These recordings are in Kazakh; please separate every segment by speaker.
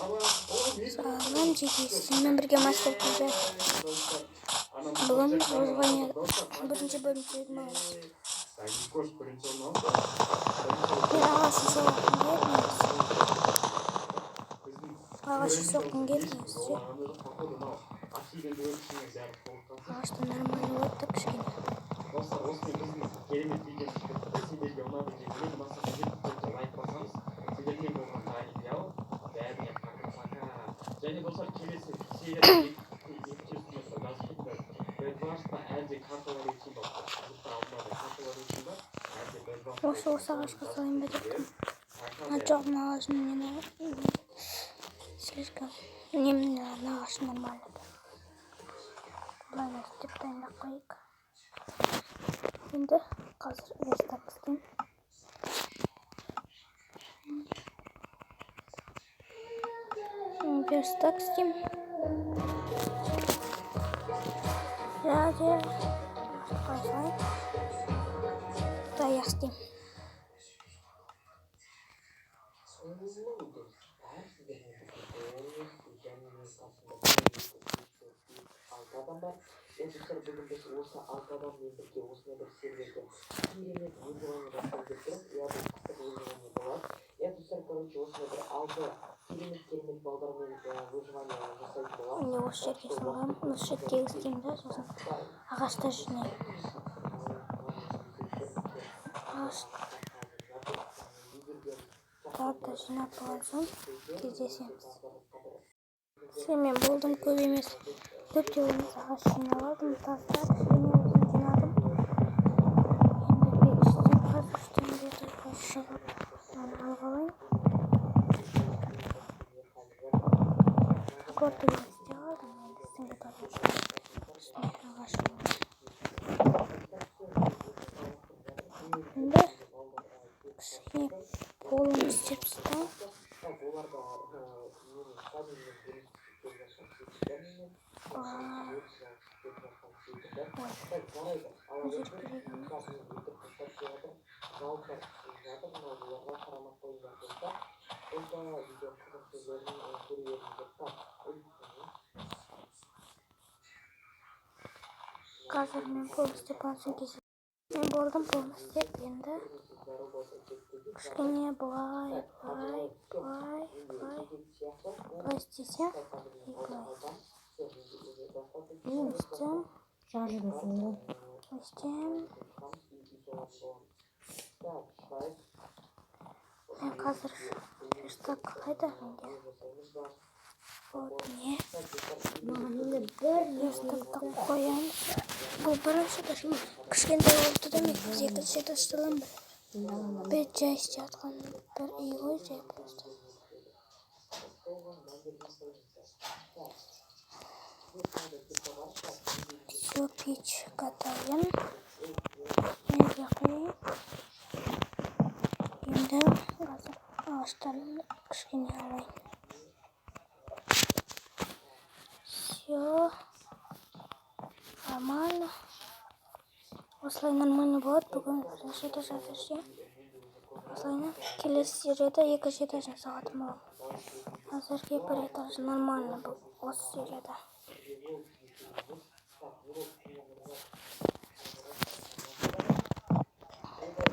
Speaker 1: Sağlam çekiyor. Sizinle birlikte master yapacağız. Bugün Rozvanya birinci bölüm çekmemiz. Bir ağaçı sokun gelmiyoruz. Ağaçı sokun gelmiyoruz. Ağaçta normal olarak da kış geliyor.
Speaker 2: Және достар келесі серияда
Speaker 1: Осы ағашқа салайын ба деппін. Жоғын ағашын мені слишком немнің ағашы нормально. Бұлай істеп дайындап қойайық. Енді қазір верстак істеймін. Верстак істеймін. Радио қойсайын. Таяқ істеймін.
Speaker 2: Достар, бүгін біз осы алты адаммен бірге осындай бір серверде керемет выживание бастап кеттік. Я бұл қысық выживание болады. Я достар, короче, осындай бір алты керемет балдармен выживание жасайтын болады.
Speaker 1: Міне осы жерге салғам. Осы жерге істеймін да, сосын ағашта жинаймын. Ағаштарды жинап болған соң кездесеміз. Мен болдым, көп емес. Көп те емес, ағаш жинап алдым, тастап, және өзім жинадым. Енді бекіштен қазір үштен бетіға шығып, оны алып алайын. Корты бен істеп алдым, енді үстінге тартып шығып, үстіне ағаш жинап. Енді кішкене қолым істеп ұстам. Қазір мен пол істеп алсын кезде. Мен болдым пол істеп, енді кішкене былай істесем, мен қазір верстак қайда менде? Вот не. Верстакты қоямыз. Бұл бірінші бір кішкентай oldu да мен екінші ташталам бір жай істеп жатқан бір үй ғой жай просто. Все, печь катаем. Неге қояйын. Енді қазір ағаштарын кішкене алайын. Все нормально. Осылай нормально болады. Бүгін бірінші етаж жасап. Осылайна келесі серияда екінші этажын салатын боламын. Қазірге бір этаж нормально бұл осы серияда.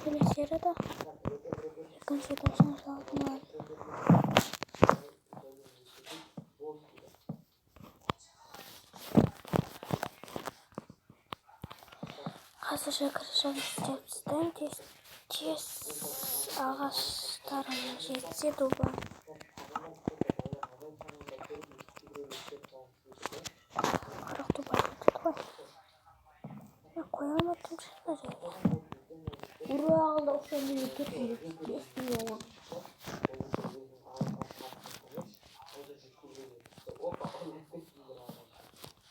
Speaker 1: Келесі серияда екінші этажын салатын боламын. Қазір крышаны істеп тастайын. Тез ағаштарым жетсе дуба. Қырық дуба жетеді ғой. Мен қоя алмадым шыққа жерге.
Speaker 3: Уралда ұқсамын кетіп естімей оған.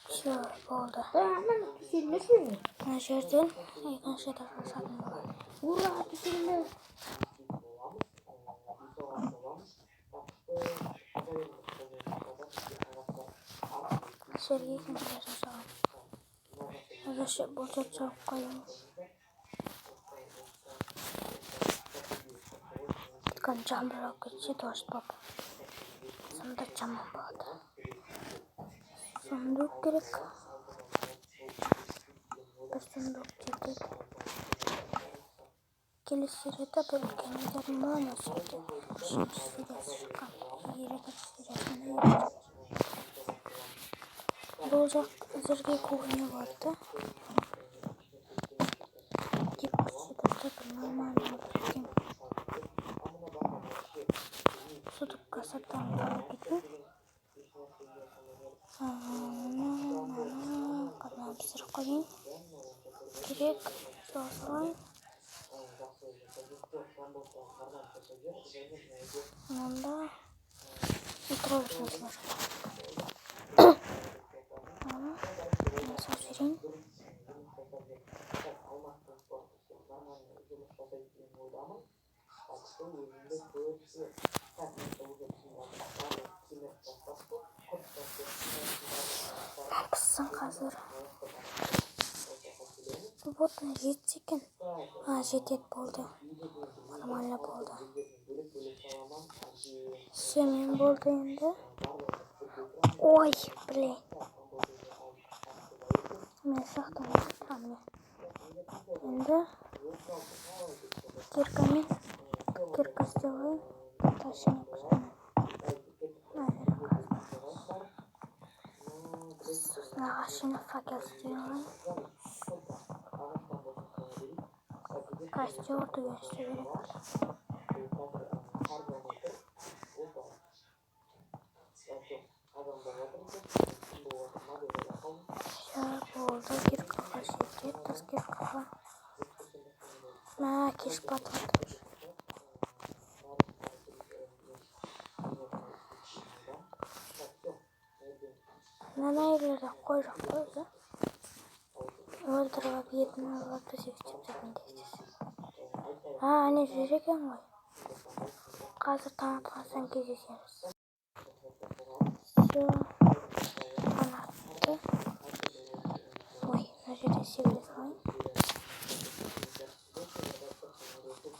Speaker 1: Все, болды.
Speaker 3: Мен пісірмесін.
Speaker 1: Мына жерден екінші этажға салатын боламын.
Speaker 3: Ура, пісірме.
Speaker 1: Жерге екінші этажын саламын. Қазір бұл жерді жауып қоямын. Өйткені жаңбыр ауып кетсе дождь болып Aslında camı bağlı. Sunduk gerek. Bir sunduk çektik. Geliştirede bölgenlerin bana sürdü. Şimdi süresi çıkan. Yere gösterisinde yapacağım. Dolacak zırgı kovuğuna vardı. Gipsi de normal yaptım. Sutuk kasaptan fark ettim. Kadar bir sürü koyayım. Direkt soğan. Onda oturabilirsiniz var. Tamam. Nasıl vereyim? Kızsın hazır. Bu botun jet çekin. Jet oldu. Normalde oldu. Semin oldu şimdi. Oy ble. Mesahtan tamam. Şimdi kirkamin kirkastığı taşını yapacağım. Nağaşını fakat istiyorum. Kaçtı orada göstererek. Şöyle oldu. Bir kafa şirket. Tas bir kafa. Keş patladı. Neler koyacak böyle. Öldürüp yedin alıp da seçeceğim diyeceğiz. Hani jürgen var. Hazır tanıtmazsan gezeceğiz. Şu anlattı. Oy, nerede seviyorsun?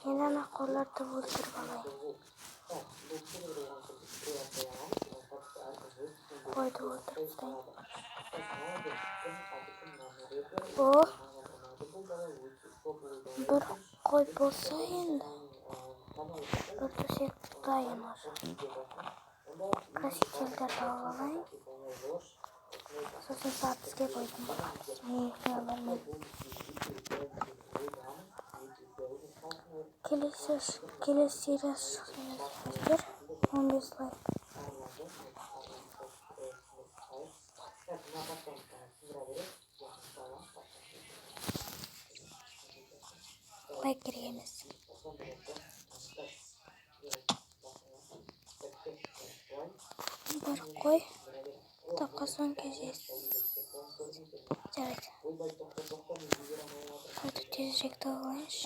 Speaker 1: Yine akorlarda öldürüp alayım. Koydu öldürüp o bir koy bolsa endi. Öldürsek dayanır. Krasiçelder alayım. Sosun saatizge koydum. Kelesi 15 like. Like gireyimiz. Bir koy. Takasın gezeceğiz. Evet. Hadi tezcek dağılmış.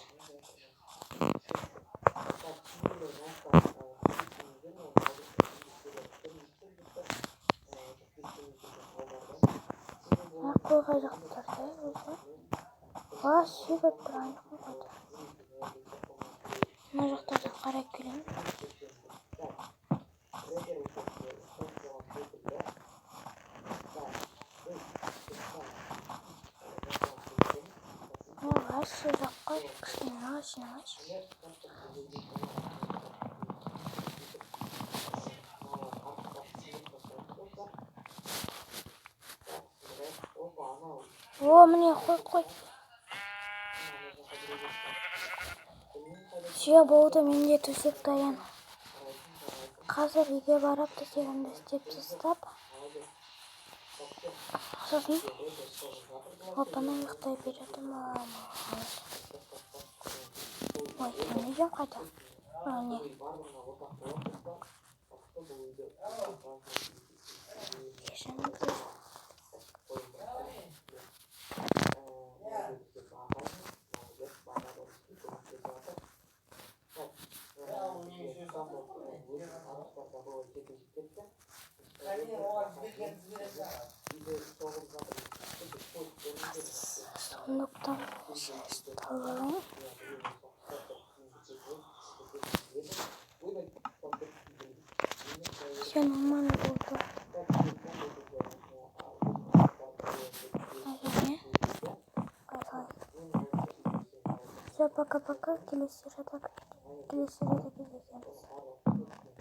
Speaker 1: Koyacaklar da öyle. Süper aynı koydu. Narıkta da kara külüm. Ne var? Sıcak koy. Yavaş yavaş. Mene koy. Şey boğdu mende tüsek dayan. Hazır үйге барып төсегімді істеп тастап. Сосын опаны ұйықтай бердім. Ой, не жем қайда? Не. Кешені бір. Soндықтан шашталайын. Сенің Пока-пока. Келесі videoda кездесеміз.